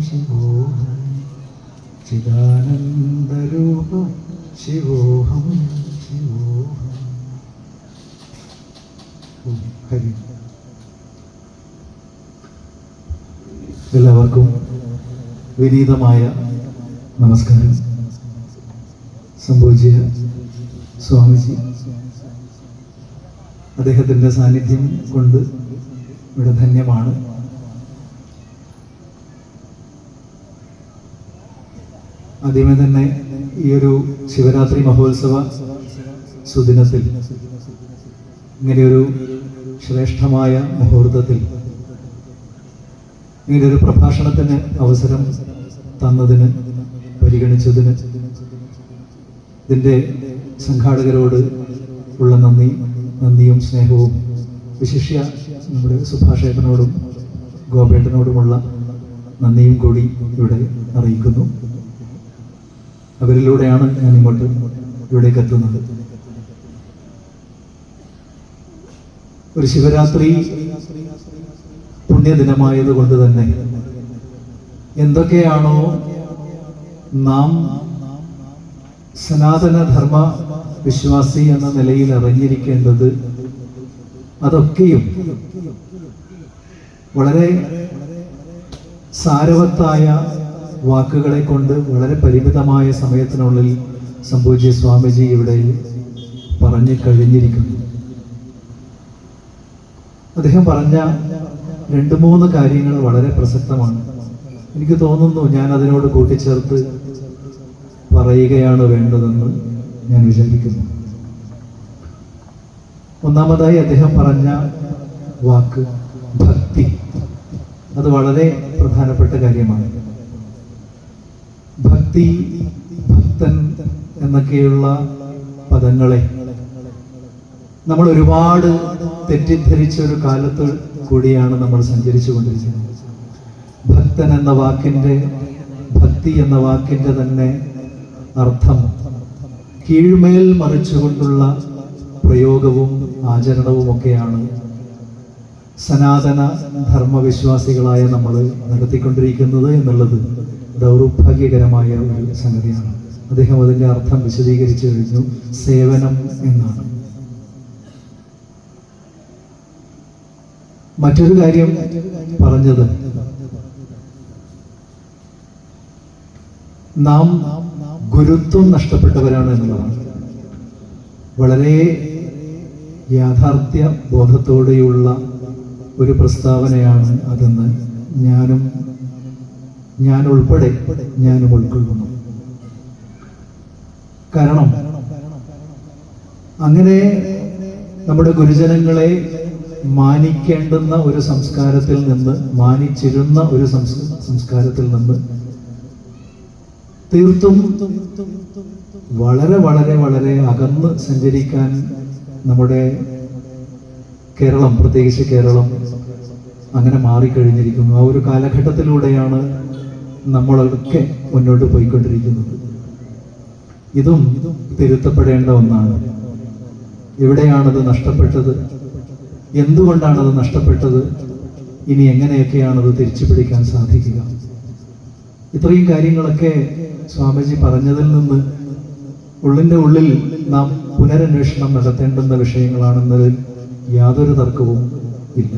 ശിവോഹം ചിദാനന്ദരൂപം ശിവോഹം ശിവോഹം. ഹരി. എല്ലാവർക്കും വിനീതമായ നമസ്കാരം. സംഭൂജ്യ സ്വാമിജി, അദ്ദേഹത്തിൻ്റെ സാന്നിധ്യം കൊണ്ട് ഇവിടെ ധന്യമാണ്. ആദ്യമേ തന്നെ ഈ ഒരു ശിവരാത്രി മഹോത്സവ സുദിനത്തിൽ, ഇങ്ങനെയൊരു ശ്രേഷ്ഠമായ മുഹൂർത്തത്തിൽ ഇങ്ങനെയൊരു പ്രഭാഷണത്തിന് അവസരം തന്നതിന്, പരിഗണിച്ചതിന് ഇതിൻ്റെ സംഘാടകരോട് ഉള്ള നന്ദിയും സ്നേഹവും, വിശിഷ്യ നമ്മുടെ സുഭാഷേട്ടനോടും ഗോപേട്ടനോടുമുള്ള നന്ദിയും കൂടി ഇവിടെ അറിയിക്കുന്നു. അവരിലൂടെയാണ് ഞാൻ ഇവിടേക്ക് എത്തുന്നത്. ഒരു ശിവരാത്രി പുണ്യദിനമായത് കൊണ്ട് തന്നെ എന്തൊക്കെയാണോ നാം സനാതനധർമ്മ വിശ്വാസി എന്ന നിലയിൽ അറിഞ്ഞിരിക്കേണ്ടത്, അതൊക്കെയും വളരെ സാരവത്തായ വാക്കുകളെ കൊണ്ട് വളരെ പരിമിതമായ സമയത്തിനുള്ളിൽ സംഭൂജ്യ സ്വാമിജി ഇവിടെ പറഞ്ഞു കഴിഞ്ഞിരിക്കുന്നു. അദ്ദേഹം പറഞ്ഞ 2-3 കാര്യങ്ങൾ വളരെ പ്രസക്തമാണ്. എനിക്ക് തോന്നുന്നു ഞാൻ അതിനോട് കൂട്ടിച്ചേർത്ത് പറയുകയാണ് വേണ്ടതെന്ന് ഞാൻ വിചാരിക്കുന്നു. ഒന്നാമതായി അദ്ദേഹം പറഞ്ഞ വാക്ക് ഭക്തി. അത് വളരെ പ്രധാനപ്പെട്ട കാര്യമാണ്. ഭക്തി, ഭക്തൻ എന്നൊക്കെയുള്ള പദങ്ങളെ നമ്മൾ ഒരുപാട് തെറ്റിദ്ധരിച്ച ഒരു കാലത്ത് കൂടിയാണ് നമ്മൾ സഞ്ചരിച്ചു കൊണ്ടിരിക്കുന്നത്. ഭക്തൻ എന്ന വാക്കിൻ്റെ, ഭക്തി എന്ന വാക്കിൻ്റെ തന്നെ അർത്ഥം കീഴ്മേൽ മറിച്ചുകൊണ്ടുള്ള പ്രയോഗവും ആചരണവും ഒക്കെയാണ് സനാതന ധർമ്മവിശ്വാസികളായ നമ്മൾ നടത്തിക്കൊണ്ടിരിക്കുന്നത് എന്നുള്ളത് ദൗർഭാഗ്യകരമായ ഒരു സംഗതിയാണ്. അദ്ദേഹം അതിൻ്റെ അർത്ഥം വിശദീകരിച്ചു കഴിഞ്ഞു. സേവനം എന്നാണ്. മറ്റൊരു കാര്യം പറഞ്ഞത്, നാം ഗുരുത്വം നഷ്ടപ്പെട്ടവരാണ് എന്നുള്ളതാണ്. വളരെ യാഥാർത്ഥ്യ ബോധത്തോടെയുള്ള ഒരു പ്രസ്താവനയാണ് അതെന്ന് ഞാൻ ഉൾപ്പെടെ ഞാനും ഉൾക്കൊള്ളുന്നു. കാരണം അങ്ങനെ നമ്മുടെ ഗുരുജനങ്ങളെ മാനിക്കേണ്ടുന്ന ഒരു സംസ്കാരത്തിൽ നിന്ന്, മാനിച്ചിരുന്ന ഒരു സംസ്കാരത്തിൽ നിന്ന് തീർത്തും വളരെ വളരെ വളരെ അകന്ന് സഞ്ചരിക്കാൻ നമ്മുടെ കേരളം, പ്രത്യേകിച്ച് കേരളം അങ്ങനെ മാറിക്കഴിഞ്ഞിരിക്കുന്നു. ആ ഒരു കാലഘട്ടത്തിലൂടെയാണ് നമ്മളൊക്കെ മുന്നോട്ട് പോയിക്കൊണ്ടിരിക്കുന്നത്. ഇതും തിരുത്തപ്പെടേണ്ട ഒന്നാണ്. എവിടെയാണത് നഷ്ടപ്പെട്ടത്? എന്തുകൊണ്ടാണത് നഷ്ടപ്പെട്ടത്? ഇനി എങ്ങനെയൊക്കെയാണത് തിരിച്ചു പിടിക്കാൻ സാധിക്കുക? ഇത്രയും കാര്യങ്ങളൊക്കെ സ്വാമിജി പറഞ്ഞതിൽ നിന്ന് ഉള്ളിൻ്റെ ഉള്ളിൽ നാം പുനരന്വേഷണം നടത്തേണ്ടുന്ന വിഷയങ്ങളാണെന്നതിൽ യാതൊരു തർക്കവും ഇല്ല.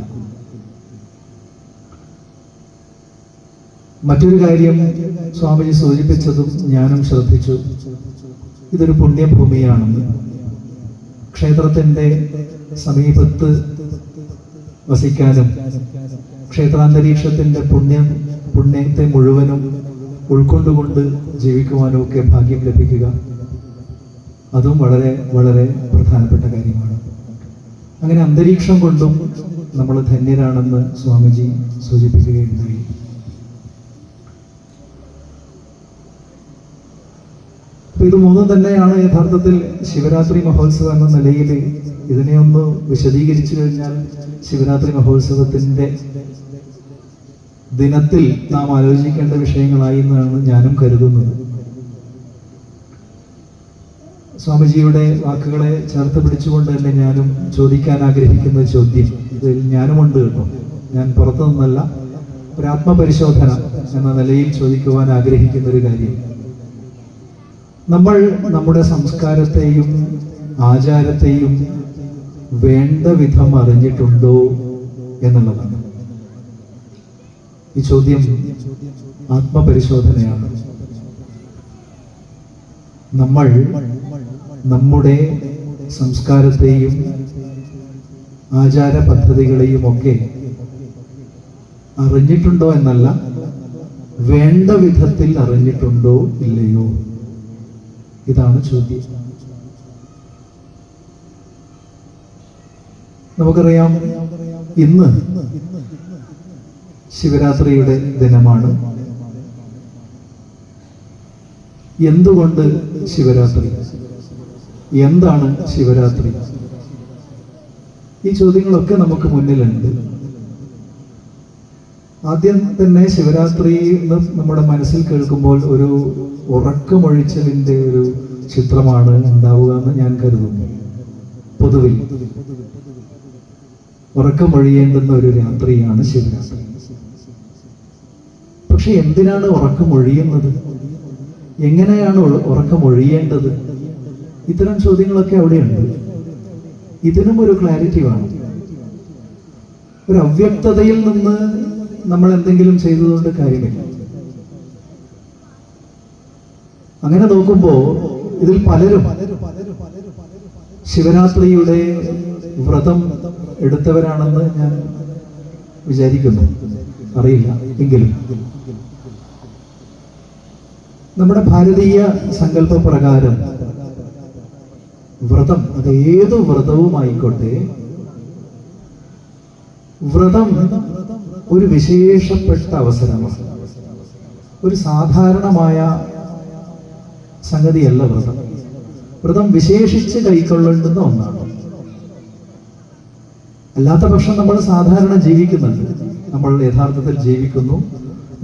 മറ്റൊരു കാര്യം സ്വാമിജി സൂചിപ്പിച്ചതും ഞാനും ശ്രദ്ധിച്ചു. ഇതൊരു പുണ്യഭൂമിയാണെന്ന്. ക്ഷേത്രത്തിൻ്റെ സമീപത്ത് വസിക്കാനും ക്ഷേത്രാന്തരീക്ഷത്തിൻ്റെ പുണ്യത്തെ മുഴുവനും ഉൾക്കൊണ്ടുകൊണ്ട് ജീവിക്കുവാനും ഒക്കെ ഭാഗ്യം ലഭിക്കുക, അതും വളരെ വളരെ പ്രധാനപ്പെട്ട കാര്യമാണ്. അങ്ങനെ അന്തരീക്ഷം കൊണ്ടും നമ്മൾ ധന്യരാണെന്ന് സ്വാമിജി സൂചിപ്പിക്കുകയുണ്ടായി. അപ്പൊ ഇത് മൂന്നും തന്നെയാണ് യഥാർത്ഥത്തിൽ ശിവരാത്രി മഹോത്സവം എന്ന നിലയിൽ. ഇതിനെ ഒന്ന് വിശദീകരിച്ചു കഴിഞ്ഞാൽ ശിവരാത്രി മഹോത്സവത്തിന്റെ ദിനത്തിൽ നാം ആലോചിക്കേണ്ട വിഷയങ്ങളായി എന്നാണ് ഞാനും കരുതുന്നത്. സ്വാമിജിയുടെ വാക്കുകളെ ചേർത്ത് പിടിച്ചുകൊണ്ട് തന്നെ ഞാനും ചോദിക്കാൻ ആഗ്രഹിക്കുന്ന ചോദ്യം, ഇതിൽ ഞാനുമുണ്ട് കേട്ടോ, ഞാൻ പുറത്തു നിന്നല്ല, ഒരു ആത്മപരിശോധന എന്ന നിലയിൽ ചോദിക്കുവാൻ ആഗ്രഹിക്കുന്ന ഒരു കാര്യം, നമ്മൾ നമ്മുടെ സംസ്കാരത്തെയും ആചാരത്തെയും വേണ്ട വിധം അറിഞ്ഞിട്ടുണ്ടോ എന്നുള്ളതാണ്. ഈ ചോദ്യം ആത്മപരിശോധനയാണ്. നമ്മൾ നമ്മുടെ സംസ്കാരത്തെയും ആചാര പദ്ധതികളെയും ഒക്കെ അറിഞ്ഞിട്ടുണ്ടോ എന്നല്ല, വേണ്ട വിധത്തിൽ അറിഞ്ഞിട്ടുണ്ടോ ഇല്ലയോ, ഇതാണ് ചോദ്യം. നമുക്കറിയാം, ഇന്ന് ശിവരാത്രിയുടെ ദിനമാണ്. എന്തുകൊണ്ട് ശിവരാത്രി? എന്താണ് ശിവരാത്രി? ഈ ചോദ്യങ്ങളൊക്കെ നമുക്ക് മുന്നിലുണ്ട്. ആദ്യം തന്നെ ശിവരാത്രി എന്ന് നമ്മുടെ മനസ്സിൽ കേൾക്കുമ്പോൾ ഒരു ഉറക്കമൊഴിച്ചതിൻ്റെ ഒരു ചിത്രമാണ് ഉണ്ടാവുക എന്ന് ഞാൻ കരുതുന്നു. പൊതുവിൽ ഉറക്കമൊഴിയേണ്ടുന്ന ഒരു രാത്രിയാണ് ശിവരാത്രി. പക്ഷെ എന്തിനാണ് ഉറക്കമൊഴിയുന്നത്? എങ്ങനെയാണ് ഉറക്കമൊഴിയേണ്ടത്? ഇത്തരം ചോദ്യങ്ങളൊക്കെ അവിടെയുണ്ട്. ഇതിനും ഒരു ക്ലാരിറ്റി വേണം. ഒരു അവ്യക്തതയിൽ നിന്ന് നമ്മൾ എന്തെങ്കിലും ചെയ്തതുകൊണ്ട് കാര്യമില്ല. അങ്ങനെ നോക്കുമ്പോൾ ഇതിൽ പലരും ശിവരാത്രിയുടെ വ്രതം എടുത്തവരാണെന്ന് ഞാൻ വിചാരിക്കുന്നു. അറിയില്ല എങ്കിലും നമ്മുടെ ഭാരതീയ സങ്കല്പ പ്രകാരം വ്രതം, അത് ഏത് വ്രതവുമായിക്കോട്ടെ, വ്രതം ഒരു വിശേഷപ്പെട്ട അവസരമാണ്. ഒരു സാധാരണമായ സംഗതിയല്ല വ്രതം. വ്രതം വിശേഷിച്ച് കൈക്കൊള്ളേണ്ടുന്ന ഒന്നാണ്. അല്ലാത്ത പക്ഷം നമ്മൾ സാധാരണ ജീവിക്കുന്നുണ്ട്. നമ്മൾ യഥാർത്ഥത്തിൽ ജീവിക്കുന്നു.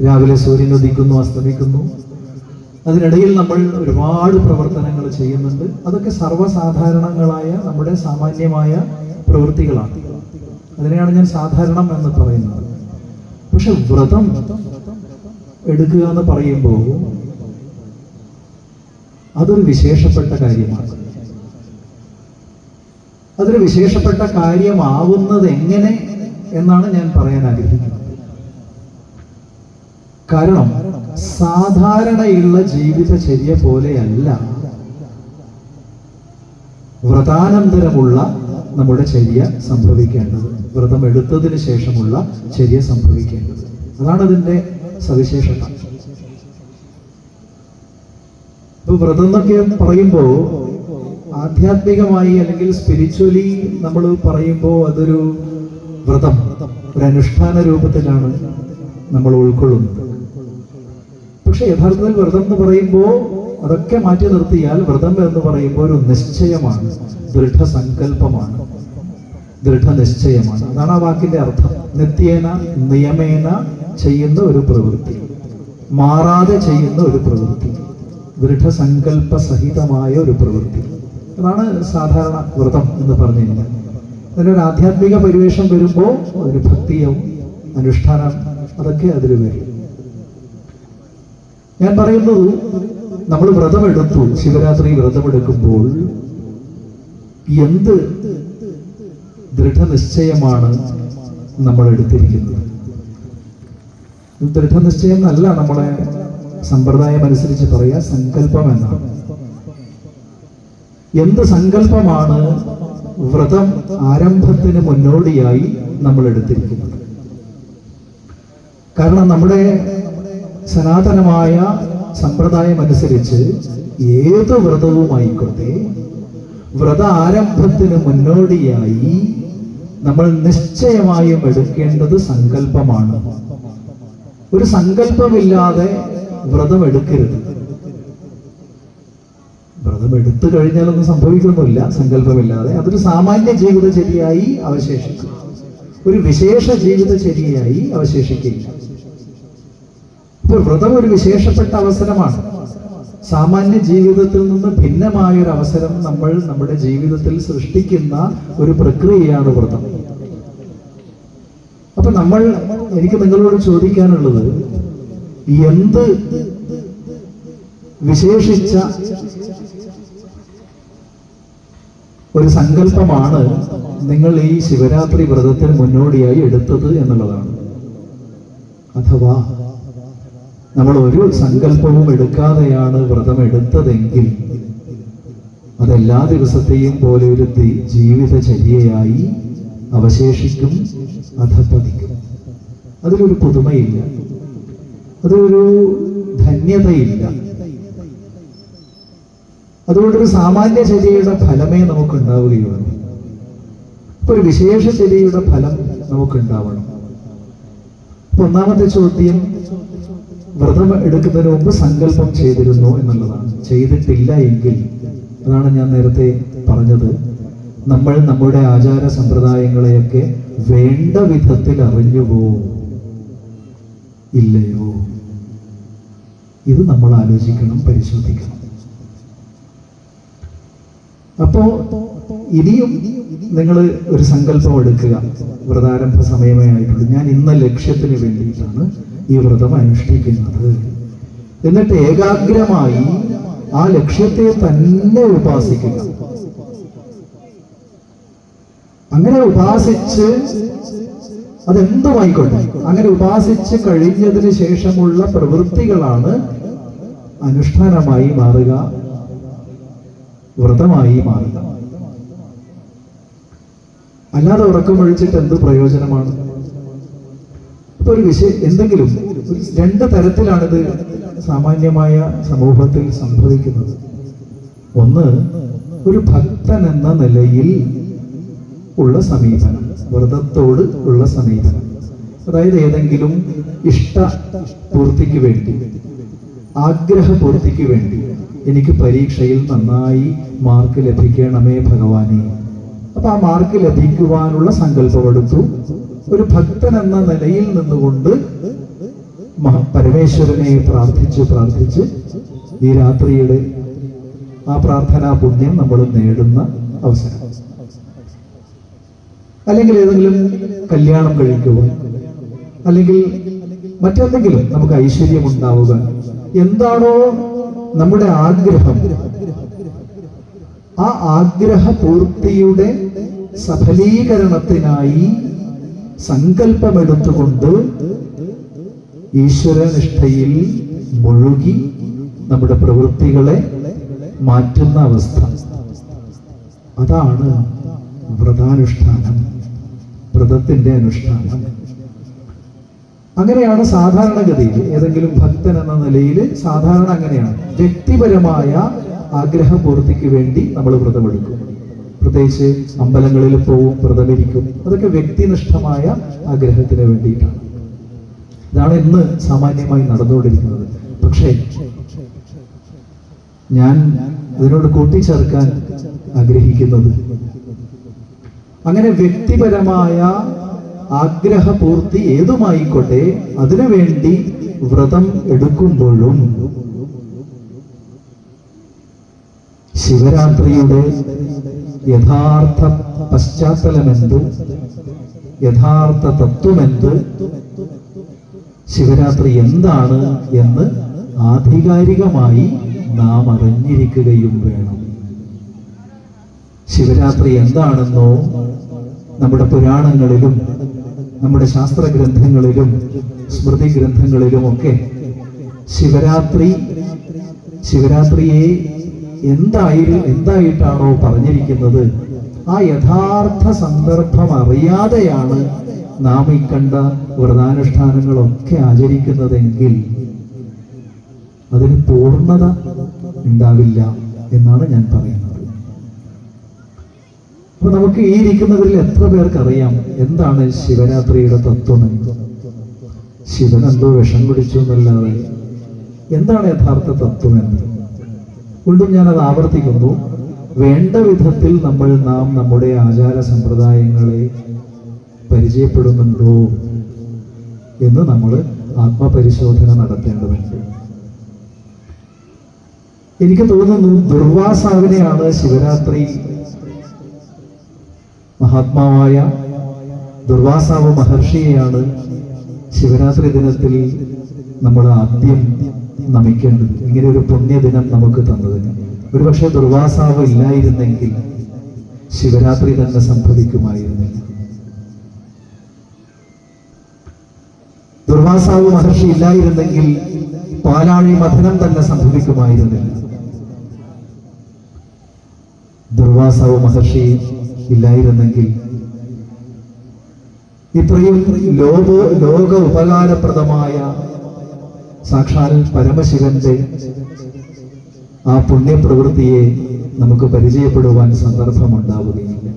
രാവിലെ സൂര്യൻ ഉദിക്കുന്നു, അസ്തമിക്കുന്നു. അതിനിടയിൽ നമ്മൾ ഒരുപാട് പ്രവർത്തനങ്ങൾ ചെയ്യുന്നുണ്ട്. അതൊക്കെ സർവ്വസാധാരണങ്ങളായ നമ്മുടെ സാമാന്യമായ പ്രവൃത്തികളാണ്. അതിനെയാണ് ഞാൻ സാധാരണം എന്ന് പറയുന്നത്. പക്ഷെ വ്രതം എടുക്കുക എന്ന് പറയുമ്പോൾ അതൊരു വിശേഷപ്പെട്ട കാര്യമാണ്. അതൊരു വിശേഷപ്പെട്ട കാര്യമാവുന്നത് എങ്ങനെ എന്നാണ് ഞാൻ പറയാൻ ആഗ്രഹിക്കുന്നത്. കാരണം സാധാരണയുള്ള ജീവിതചര്യ പോലെയല്ല വ്രതാനന്തരമുള്ള നമ്മുടെ ചര്യ സംഭവിക്കേണ്ടത്, വ്രതം എടുത്തതിന് ശേഷമുള്ള ചര്യ സംഭവിക്കേണ്ടത്. അതാണ് അതിൻ്റെ സവിശേഷത. ഇപ്പൊ വ്രതം എന്നൊക്കെ പറയുമ്പോൾ ആധ്യാത്മികമായി അല്ലെങ്കിൽ സ്പിരിച്വലി നമ്മൾ പറയുമ്പോൾ അതൊരു വ്രതം, ഒരു അനുഷ്ഠാന രൂപത്തിലാണ് നമ്മൾ ഉൾക്കൊള്ളുന്നത്. പക്ഷെ യഥാർത്ഥത്തിൽ വ്രതം എന്ന് പറയുമ്പോൾ അതൊക്കെ മാറ്റി നിർത്തിയാൽ വ്രതം എന്ന് പറയുമ്പോൾ ഒരു നിശ്ചയമാണ്, ദൃഢസങ്കല്പമാണ്, ദൃഢനിശ്ചയമാണ്. അതാണ് ആ വാക്കിന്റെ അർത്ഥം. നിത്യേന നിയമേന ചെയ്യുന്ന ഒരു പ്രവൃത്തി, മാറാതെ ചെയ്യുന്ന ഒരു പ്രവൃത്തി, ദൃഢസങ്കല്പ സഹിതമായ ഒരു പ്രവൃത്തി. അതാണ് സാധാരണ വ്രതം എന്ന് പറഞ്ഞു കഴിഞ്ഞാൽ. അതിനൊരു ആധ്യാത്മിക പരിവേഷം വരുമ്പോൾ ഒരു ഭക്തിയും അനുഷ്ഠാനം അതൊക്കെ അതിൽ വരും. ഞാൻ പറയുന്നത്, നമ്മൾ വ്രതമെടുത്തു, ശിവരാത്രി വ്രതമെടുക്കുമ്പോൾ എന്ത് ദൃഢനിശ്ചയമാണ് നമ്മൾ എടുത്തിരിക്കുന്നത്? ദൃഢനിശ്ചയം എന്നല്ല നമ്മളെ സമ്പ്രദായം അനുസരിച്ച് പറയാ, സങ്കല്പം എന്നാണ്. എന്ത് സങ്കല്പമാണ് വ്രതം ആരംഭത്തിന് മുന്നോടിയായി നമ്മൾ എടുത്തിരിക്കുന്നത്? കാരണം നമ്മുടെ സനാതനമായ സമ്പ്രദായം അനുസരിച്ച് ഏത് വ്രതവുമായിക്കോട്ടെ, വ്രത ആരംഭത്തിന് മുന്നോടിയായി നമ്മൾ നിശ്ചയമായും എടുക്കേണ്ടത് സങ്കല്പമാണ്. ഒരു സങ്കല്പമില്ലാതെ വ്രതം എടുക്കരുത്. വ്രതം എടുത്തു കഴിഞ്ഞാലൊന്നും സംഭവിക്കുന്നില്ല സങ്കല്പമില്ലാതെ. അതൊരു സാമാന്യ ജീവിതചര്യയായി അവശേഷിക്കും, ഒരു വിശേഷ ജീവിതചര്യയായി അവശേഷിക്കില്ല. ഇപ്പോൾ വ്രതം ഒരു വിശേഷപ്പെട്ട അവസരമാണ്. സാമാന്യ ജീവിതത്തിൽ നിന്ന് ഭിന്നമായൊരു അവസരം നമ്മൾ നമ്മുടെ ജീവിതത്തിൽ സൃഷ്ടിക്കുന്ന ഒരു പ്രക്രിയയാണ് വ്രതം. അപ്പൊ അപ്പൊ എനിക്ക് നിങ്ങളോട് ചോദിക്കാനുള്ളത്, എന്ത് വിശേഷിച്ച ഒരു സങ്കല്പമാണ് നിങ്ങൾ ഈ ശിവരാത്രി വ്രതത്തിന് മുന്നോടിയായി എടുത്തത് എന്നുള്ളതാണ്. അഥവാ നമ്മൾ ഒരു സങ്കല്പവും എടുക്കാതെയാണ് വ്രതം എടുത്തതെങ്കിൽ അതെല്ലാ ദിവസത്തെയും പോലെ ഒരു ജീവിതചര്യയായി അവശേഷിക്കും, അധപ്പതിക്കും. അതിലൊരു പുതുമയില്ല, അതൊരു ധന്യതയില്ല. അതുകൊണ്ടൊരു സാമാന്യ ചര്യയുടെ ഫലമേ നമുക്കുണ്ടാവുകയുള്ളൂ. ഇപ്പൊ ഒരു വിശേഷ ചര്യയുടെ ഫലം നമുക്കുണ്ടാവണം. അപ്പൊ ഒന്നാമത്തെ ചോദ്യം, വ്രതം എടുക്കുന്നതിന് മുമ്പ് സങ്കല്പം ചെയ്തിരുന്നോ എന്നുള്ളതാണ്. ചെയ്തിട്ടില്ല എങ്കിൽ, അതാണ് ഞാൻ നേരത്തെ പറഞ്ഞത്, നമ്മൾ നമ്മുടെ ആചാര സമ്പ്രദായങ്ങളെയൊക്കെ വേണ്ട വിധത്തിൽ അറിഞ്ഞുവോ ഇല്ലയോ, ഇത് നമ്മൾ ആലോചിക്കണം, പരിശോധിക്കണം. അപ്പോ ഇനിയും നിങ്ങൾ ഒരു സങ്കല്പം എടുക്കുക. വ്രതാരംഭ സമയമേ ആയിട്ടുള്ളൂ, ഞാൻ ഇന്ന ലക്ഷ്യത്തിന് വേണ്ടിയിട്ടാണ് ഈ വ്രതം അനുഷ്ഠിക്കുന്നത്. എന്നിട്ട് ഏകാഗ്രമായി ആ ലക്ഷ്യത്തെ തന്നെ ഉപാസിക്കുക. അങ്ങനെ ഉപാസിച്ച്, അതെന്തുമായിക്കോട്ടെ, അങ്ങനെ ഉപാസിച്ച് കഴിഞ്ഞതിന് ശേഷമുള്ള പ്രവൃത്തികളാണ് അനുഷ്ഠാനമായി മാറുക, വ്രതമായി മാറുക. അല്ലാതെ ഉറക്കമൊഴിച്ചിട്ട് എന്ത് പ്രയോജനമാണ്? ഇപ്പൊ ഒരു എന്തെങ്കിലും രണ്ട് തരത്തിലാണിത് സാമാന്യമായ സമൂഹത്തിൽ സംഭവിക്കുന്നത്. ഒന്ന്, ഒരു ഭക്തൻ എന്ന നിലയിൽ ഉള്ള സമീപനം, വ്രതത്തോട് ഉള്ള സമീപനം. അതായത് ഏതെങ്കിലും ഇഷ്ട പൂർത്തിക്ക് വേണ്ടി, ആഗ്രഹപൂർത്തിക്ക് വേണ്ടി, എനിക്ക് പരീക്ഷയിൽ നന്നായി മാർക്ക് ലഭിക്കണമേ ഭഗവാനെ, അപ്പൊ ആ മാർക്ക് ലഭിക്കുവാനുള്ള സങ്കല്പമെടുത്തു. ഒരു ഭക്തൻ എന്ന നിലയിൽ നിന്നുകൊണ്ട് പരമേശ്വരനെ പ്രാർത്ഥിച്ച് ഈ രാത്രിയുടെ ആ പ്രാർത്ഥനാ പുണ്യം നമ്മൾ നേടുന്ന അവസരം. അല്ലെങ്കിൽ ഏതെങ്കിലും കല്യാണം കഴിക്കുക, അല്ലെങ്കിൽ മറ്റെന്തെങ്കിലും നമുക്ക് ഐശ്വര്യം ഉണ്ടാവുക, എന്താണോ നമ്മുടെ ആഗ്രഹം, ആ ആഗ്രഹ പൂർത്തിയുടെ സഫലീകരണത്തിനായി സങ്കല്പമെടുത്തുകൊണ്ട് ഈശ്വരനിഷ്ഠയിൽ മുഴുകി നമ്മുടെ പ്രവൃത്തികളെ മാറ്റുന്ന അവസ്ഥ, അതാണ് വ്രതാനുഷ്ഠാനം, വ്രതത്തിന്റെ അനുഷ്ഠാനം. അങ്ങനെയാണ് സാധാരണഗതിയിൽ ഏതെങ്കിലും ഭക്തൻ എന്ന നിലയിൽ സാധാരണ അങ്ങനെയാണ്. വ്യക്തിപരമായ ആഗ്രഹപൂർത്തിക്ക് വേണ്ടി നമ്മൾ വ്രതമെടുക്കും. പ്രത്യേകിച്ച് അമ്പലങ്ങളിൽ പോവും, വ്രതമിരിക്കും. അതൊക്കെ വ്യക്തിനിഷ്ഠമായ ആഗ്രഹത്തിന് വേണ്ടിയിട്ടാണ്. ഇതാണ് ഇന്ന് സാമാന്യമായി നടന്നുകൊണ്ടിരിക്കുന്നത്. പക്ഷേ ഞാൻ ഇതിനോട് കൂട്ടിച്ചേർക്കാൻ ആഗ്രഹിക്കുന്നത്, അങ്ങനെ വ്യക്തിപരമായ ആഗ്രഹപൂർത്തി ഏതുമായിക്കോട്ടെ, അതിനുവേണ്ടി വ്രതം എടുക്കുമ്പോഴും ശിവരാത്രിയുടെ യഥാർത്ഥ പശ്ചാത്തലമെന്ത്, യഥാർത്ഥ തത്വമെന്ത്, ശിവരാത്രി എന്താണ് എന്ന് ആധികാരികമായി നാം അറിഞ്ഞിരിക്കുകയും വേണം. ശിവരാത്രി എന്താണെന്നോ നമ്മുടെ പുരാണങ്ങളിലും നമ്മുടെ ശാസ്ത്രഗ്രന്ഥങ്ങളിലും സ്മൃതി ഗ്രന്ഥങ്ങളിലുമൊക്കെ ശിവരാത്രിയെ എന്തായിട്ടാണോ പറഞ്ഞിരിക്കുന്നത്, ആ യഥാർത്ഥ സന്ദർഭം അറിയാതെയാണ് നാം ഈ കണ്ട വ്രതാനുഷ്ഠാനങ്ങളൊക്കെ ആചരിക്കുന്നതെങ്കിൽ അതിന് പൂർണ്ണത ഉണ്ടാവില്ല എന്നാണ് ഞാൻ പറയുന്നത്. അപ്പൊ നമുക്ക് ഈ ഇരിക്കുന്നവരിൽ എത്ര പേർക്കറിയാം എന്താണ് ശിവരാത്രിയുടെ തത്വമെന്ന്? ശിവൻ എന്തോ വിഷം കുടിച്ചു എന്നല്ലാതെ എന്താണ് യഥാർത്ഥ തത്വമെന്ന്? വീണ്ടും ഞാനത് ആവർത്തിക്കുന്നു. വേണ്ട വിധത്തിൽ നാം നമ്മുടെ ആചാര സമ്പ്രദായങ്ങളെ പരിചയപ്പെടുന്നുണ്ടോ എന്ന് നമ്മൾ ആത്മപരിശോധന നടത്തേണ്ടതുണ്ട്. എനിക്ക് തോന്നുന്നു ദുർവാസാവിനെയാണ് ശിവരാത്രി മഹാത്മാവായ ദുർവാസാവ് മഹർഷിയെയാണ് ശിവരാത്രി ദിനത്തിൽ നമ്മൾ ആദ്യം നമിക്കേണ്ടത്. ഇങ്ങനെ ഒരു പുണ്യദിനം നമുക്ക് തന്നതിന്. ഒരുപക്ഷെ ദുർവാസാവ് ഇല്ലായിരുന്നെങ്കിൽ ശിവരാത്രി തന്നെ സംഭവിക്കുമായിരുന്നില്ല. ദുർവാസാവ് മഹർഷി ഇല്ലായിരുന്നെങ്കിൽ പാലാഴി മഥനം തന്നെ സംഭവിക്കുമായിരുന്നില്ല. ദുർവാസാവ് മഹർഷി ഇല്ലായിരുന്നെങ്കിൽ ഇത്രയും ലോക ഉപകാരപ്രദമായ സാക്ഷാൽ പരമശിവന്റെ ആ പുണ്യപ്രവൃത്തിയെ നമുക്ക് പരിചയപ്പെടുവാൻ സന്ദർഭമുണ്ടാവുകയില്ല.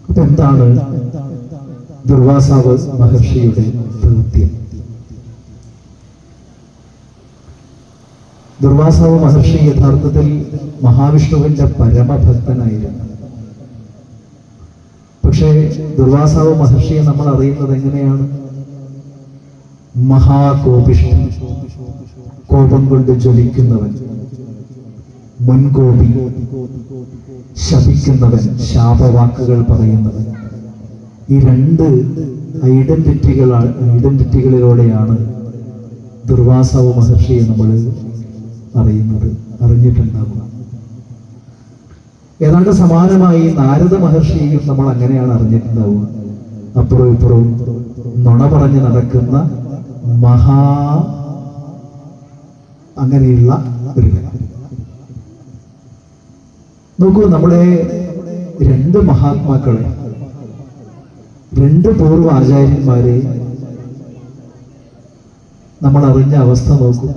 അപ്പൊ എന്താണ് ദുർവാസാവ് മഹർഷിയുടെ കൃത്യം? ദുർവാസാവ് മഹർഷി യഥാർത്ഥത്തിൽ മഹാവിഷ്ണുവിന്റെ പരമഭക്തനായിരുന്നു. പക്ഷേ ദുർവാസാവ് മഹർഷിയെ നമ്മൾ അറിയുന്നത് എങ്ങനെയാണ്? മഹാകോപിഷ്ഠൻ, കോപം കൊണ്ട് ജ്വലിക്കുന്നവൻ, മുൻകോപി, ശപിക്കുന്നവൻ, ശാപവാക്കുകൾ പറയുന്നവൻ. ഈ രണ്ട് ഐഡന്റിറ്റികളിലൂടെയാണ് ദുർവാസാവ് മഹർഷിയെ നമ്മൾ അറിഞ്ഞിട്ടുണ്ടാവുക. ഏതാണ്ട് സമാനമായി നാരദ മഹർഷിയും നമ്മൾ അങ്ങനെയാണ് അറിഞ്ഞിട്ടുണ്ടാവുക. അപ്പുറവും ഇപ്പുറവും നുണ പറഞ്ഞ് നടക്കുന്ന അങ്ങനെയുള്ള ഒരു വ്യക്തി. നോക്കൂ, നമ്മുടെ രണ്ട് മഹാത്മാക്കളെ, രണ്ട് പൂർവ്വ ആചാര്യന്മാരെ നമ്മൾ അറിഞ്ഞ അവസ്ഥ നോക്കൂ.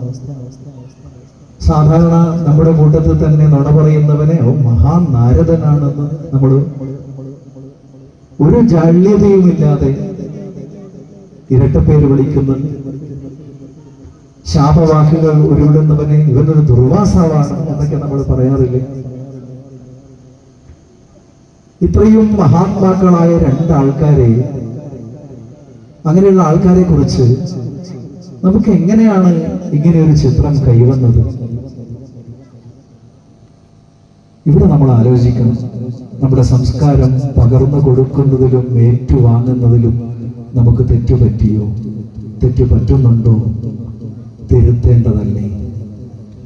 സാധാരണ നമ്മുടെ കൂട്ടത്തിൽ തന്നെ നുണ പറയുന്നവനെ മഹാൻ നാരദനാണെന്ന് നമ്മൾ ഒരു ജാള്യതയുമില്ലാതെ ഇരട്ടപ്പേര് വിളിക്കുന്നത്, ശാപവാക്കുകൾ ഉരുവിടുന്നവനെ ഇവനൊരു ദുർവാസാവാണ് എന്നൊക്കെ നമ്മൾ പറയാറില്ലേ? ഇത്രയും മഹാത്മാക്കളായ രണ്ടാൾക്കാരെ, അങ്ങനെയുള്ള ആൾക്കാരെ കുറിച്ച് നമുക്ക് എങ്ങനെയാണ് ഇങ്ങനെ ഒരു ചിത്രം കൈവന്നത്? ഇവിടെ നമ്മൾ ആലോചിക്കണം. നമ്മുടെ സംസ്കാരം പകർന്നു കൊടുക്കുന്നതിലും ഏറ്റുവാങ്ങുന്നതിലും നമുക്ക് തെറ്റുപറ്റിയോ? തെറ്റുപറ്റുന്നുണ്ടോ? തിരുത്തേണ്ടതല്ലേ?